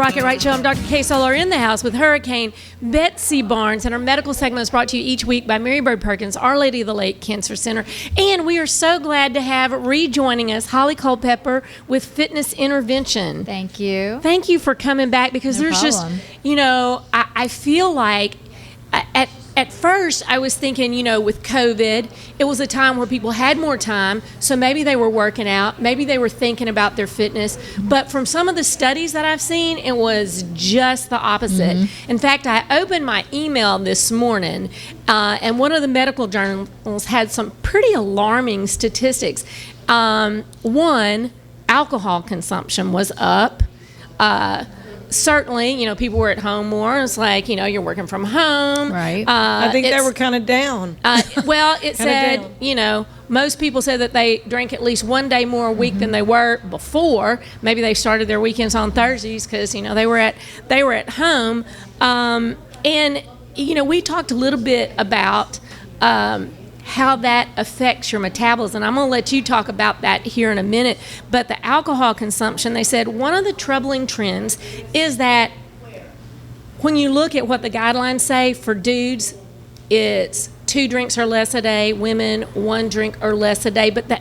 Rocket Right Show. I'm Dr. Kay Solar in the house with Hurricane Betsy Barnes, and our medical segment is brought to you each week by Mary Bird Perkins, Our Lady of the Lake Cancer Center. And we are so glad to have rejoining us Holly Culpepper with Fitness Intervention. Thank you. Thank you for coming back, because No there's problem. just, I feel like at first I was thinking, with COVID, it was a time where people had more time, so maybe they were working out, maybe they were thinking about their fitness. But from some of the studies that I've seen, it was just the opposite. In fact, I opened my email this morning, and one of the medical journals had some pretty alarming statistics. One, alcohol consumption was up. Certainly, people were at home more. It's like, you're working from home. Right. I think they were kind of down. Well, it said, most people said that they drank at least one day more a week than they were before. Maybe they started their weekends on Thursdays because, they were at home. And, we talked a little bit about how that affects your metabolism. I'm going to let you talk about that here in a minute. But the alcohol consumption, they said one of the troubling trends is that when you look at what the guidelines say for dudes, it's 2 drinks or less a day, women 1 drink or less a day, but that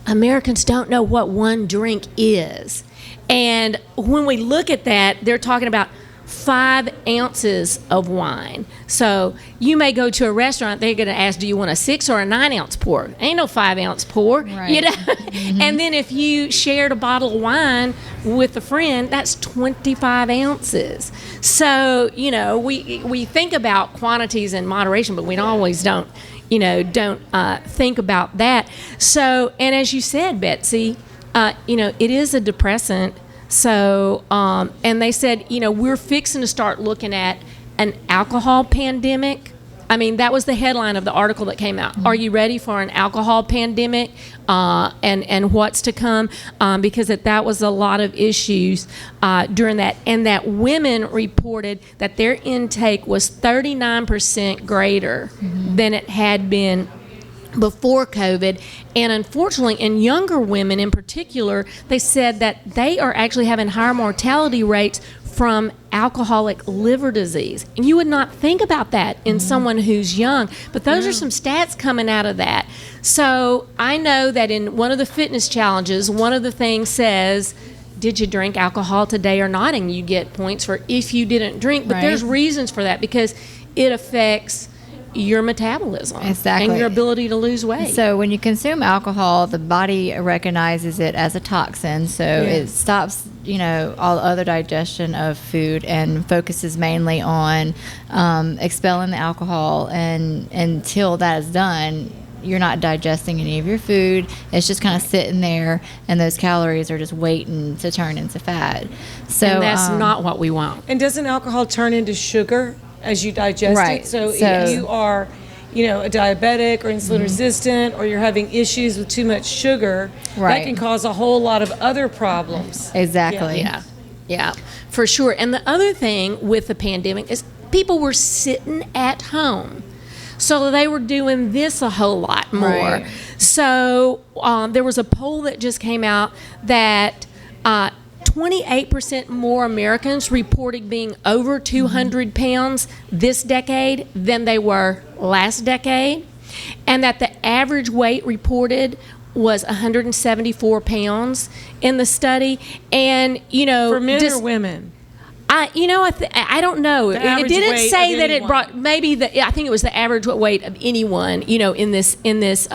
Americans don't know what 1 drink is. And when we look at that, they're talking about 5 ounces of wine. So you may go to a restaurant, they're going to ask, do you want a 6 or a 9 ounce pour? Ain't no 5 ounce pour, Right. And then if you shared a bottle of wine with a friend, that's 25 ounces. So, we think about quantities and moderation, but we always don't think about that. So, and as you said, Betsy, it is a depressant. So, and they said, we're fixing to start looking at an alcohol pandemic. I mean, that was the headline of the article that came out. Are you ready for an alcohol pandemic and what's to come? Because that was a lot of issues during that. And that women reported that their intake was 39% greater than it had been before COVID. And unfortunately, in younger women in particular, they said that they are actually having higher mortality rates from alcoholic liver disease. And you would not think about that in someone who's young, but those are some stats coming out of that. So I know that in one of the fitness challenges, one of the things says, did you drink alcohol today or not? And you get points for if you didn't drink. But Right. there's reasons for that, because it affects your metabolism Exactly. and your ability to lose weight. So when you consume alcohol, the body recognizes it as a toxin, so it stops, all other digestion of food and focuses mainly on expelling the alcohol. And until that is done, you're not digesting any of your food. It's just kind of sitting there, and those calories are just waiting to turn into fat. So and that's not what we want. And doesn't alcohol turn into sugar as you digest Right. it? So So- if you are, a diabetic or insulin resistant, or you're having issues with too much sugar, that Right. can cause a whole lot of other problems. Exactly. Yeah, for sure. And the other thing with the pandemic is people were sitting at home. So they were doing this a whole lot more. Right. So there was a poll that just came out that 28% more Americans reported being over 200 pounds this decade than they were last decade, and that the average weight reported was 174 pounds in the study. And, For men or women? I don't know. The It average didn't weight say of that it anyone. brought I think it was the average weight of anyone, in this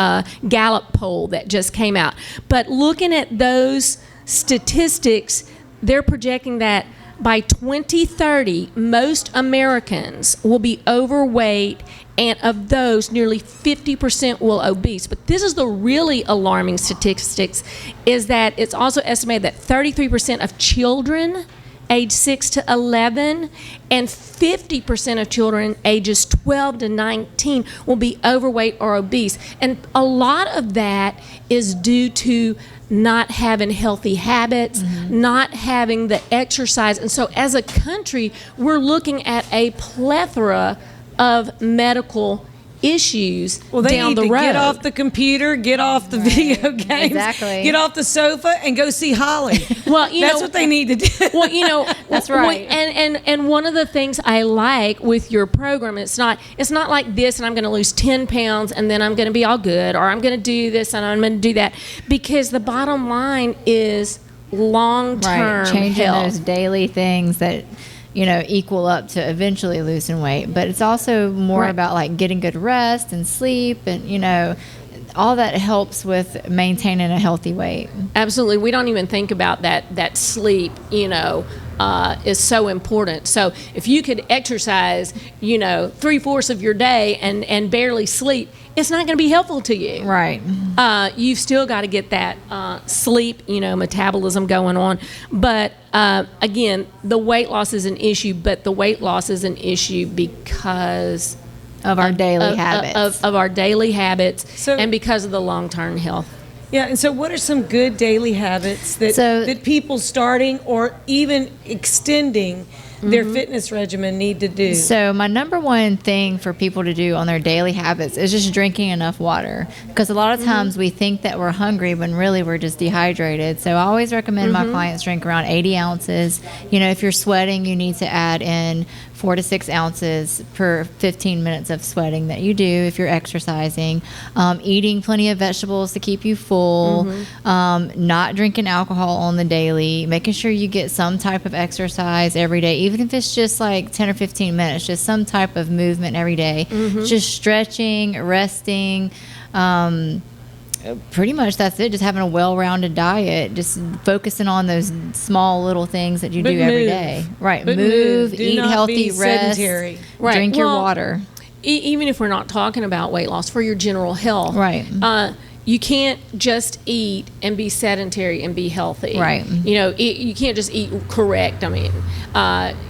Gallup poll that just came out. But looking at those statistics, they're projecting that by 2030, most Americans will be overweight, and of those, nearly 50% will obese. But this is the really alarming statistics, is that it's also estimated that 33% of children age 6 to 11 and 50% of children ages 12 to 19 will be overweight or obese. And a lot of that is due to not having healthy habits, not having the exercise. And so as a country, we're looking at a plethora of medical issues Well, they down need the to road. get off the computer, get off the video games, Exactly. get off the sofa, and go see Holly. Well, That's what they need to do. Well, That's right. And one of the things I like with your program, it's not like this, and I'm going to lose 10 pounds, and then I'm going to be all good, or I'm going to do this, and I'm going to do that, because the bottom line is long-term changing health. those daily things that equal up to eventually losing weight. But it's also more Right. about like getting good rest and sleep, and all that helps with maintaining a healthy weight. Absolutely. We don't even think about that sleep, is so important. So if you could exercise, 3/4 of your day and barely sleep, it's not going to be helpful to you. Right. You've still got to get that sleep, metabolism going on. But again, the weight loss is an issue, but the weight loss is an issue because Of our daily habits. of our daily habits, So- and because of the long-term health. Yeah, and so what are some good daily habits that people starting or even extending their fitness regimen need to do? So my number one thing for people to do on their daily habits is just drinking enough water, because a lot of times we think that we're hungry when really we're just dehydrated. So I always recommend my clients drink around 80 ounces. If you're sweating, you need to add in 4 to 6 ounces per 15 minutes of sweating that you do if you're exercising. Eating plenty of vegetables to keep you full. Not drinking alcohol on the daily. Making sure you get some type of exercise every day, even if it's just like 10 or 15 minutes, just some type of movement every day. Just stretching, resting. Pretty much that's it. Just having a well-rounded diet. Just focusing on those small little things that you But do every move. day. Right. But move, move. Do eat not healthy, be rest, sedentary. Right. drink your Well, water. Even if we're not talking about weight loss, for your general health, Right. You can't just eat and be sedentary and be healthy. Right. You can't just eat correct. I mean,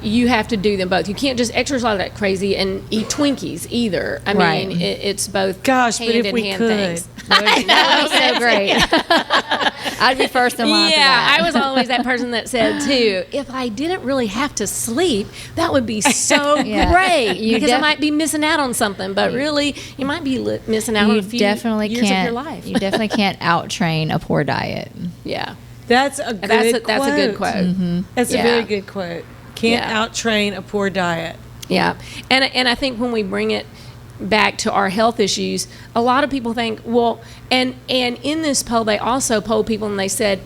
you have to do them both. You can't just exercise like crazy and eat Twinkies either. I Right. mean, it's both Gosh, but if we hand-in-hand could. things. That would be so great. I'd be first in line for Yeah, that. I was always that person that said too, if I didn't really have to sleep, that would be so Yeah. great, You because I might be missing out on something. But really, you might be missing out on You a few definitely years can't. of your life. You definitely can't out-train a poor diet. Yeah, That's a good quote. that's a good quote. That's a Yeah. very good quote. Can't Yeah. out-train a poor diet. Yeah, and I think when we bring it back to our health issues, a lot of people think, well, and in this poll, they also polled people, and they said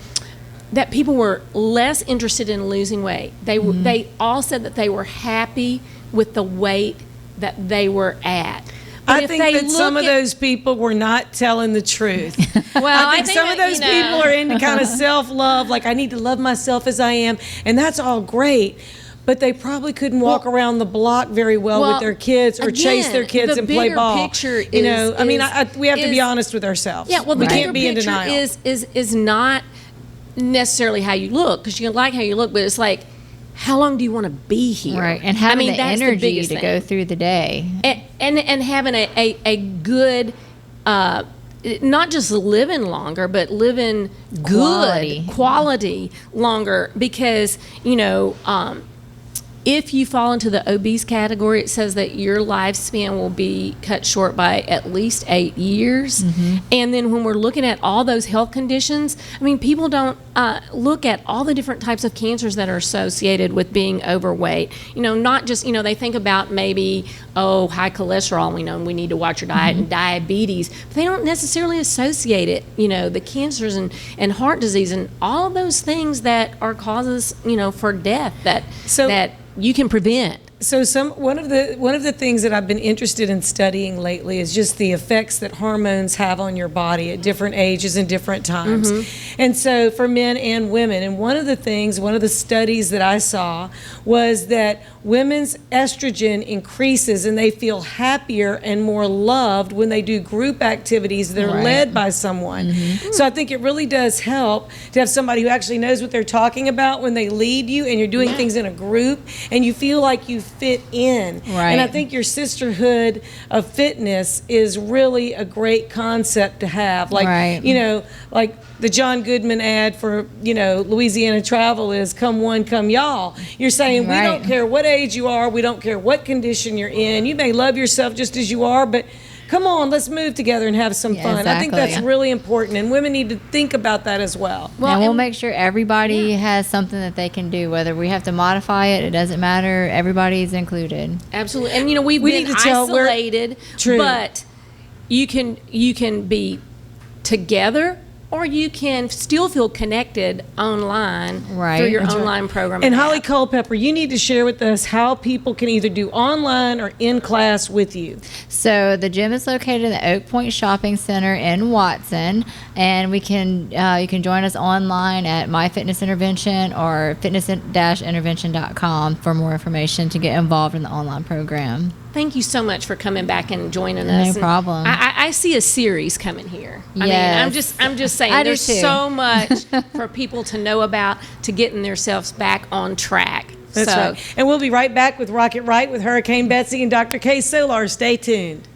that people were less interested in losing weight. They all said that they were happy with the weight that they were at. But I if think they that some look of at- those people were not telling the truth. Well, I think some of those people are into kind of self-love, like I need to love myself as I am, and that's all great. But they probably couldn't walk around the block very well with their kids, or chase their kids the and play bigger ball. picture I mean, is- we have to be is- honest with ourselves. Yeah, well, the we bigger can't be in picture denial. is not necessarily how you look, because you can like how you look, but it's like, how long do you want to be here? Right. And having the that's energy biggest to thing. go through the day. and having a good, not just living longer, but living Quality. good quality longer, because if you fall into the obese category, it says that your lifespan will be cut short by at least 8 years. And then when we're looking at all those health conditions, I mean, people don't look at all the different types of cancers that are associated with being overweight. Not just, they think about maybe, high cholesterol, we need to watch your diet, and diabetes. But they don't necessarily associate it, the cancers and heart disease and all those things that are causes, for death that you can prevent. So one of the things that I've been interested in studying lately is just the effects that hormones have on your body at different ages and different times. And so for men and women, and one of the studies that I saw was that women's estrogen increases and they feel happier and more loved when they do group activities that are led by someone. So I think it really does help to have somebody who actually knows what they're talking about when they lead you, and you're doing things in a group and you feel like you fit in. Right. And I think your sisterhood of fitness is really a great concept to have. Like, Right. Like the John Goodman ad for, Louisiana Travel is come one, come y'all. You're saying we don't Right. care what age you are, we don't care what condition you're in. You may love yourself just as you are, but come on, let's move together and have some Yeah, fun. I think exactly. that's really important, and women need to think about that as well. And we'll make sure everybody has something that they can do. Whether we have to modify it, it doesn't matter. Everybody's included. Absolutely. And we've We been need to tell we're- isolated, True. but you can be together, or you can still feel connected online Right. through your That's online program. And Holly app. Culpepper, you need to share with us how people can either do online or in class with you. So the gym is located in the Oak Point Shopping Center in Watson, and we can you can join us online at My Fitness Intervention or fitness-intervention.com for more information to get involved in the online program. Thank you so much for coming back and joining No us. And problem. I see a series coming here. I mean, Yes. I'm just saying, I do there's too. so much for people to know about to getting themselves back on track. That's so, right. And we'll be right back with Rocket Right with Hurricane Betsy and Dr. K. Solar. Stay tuned.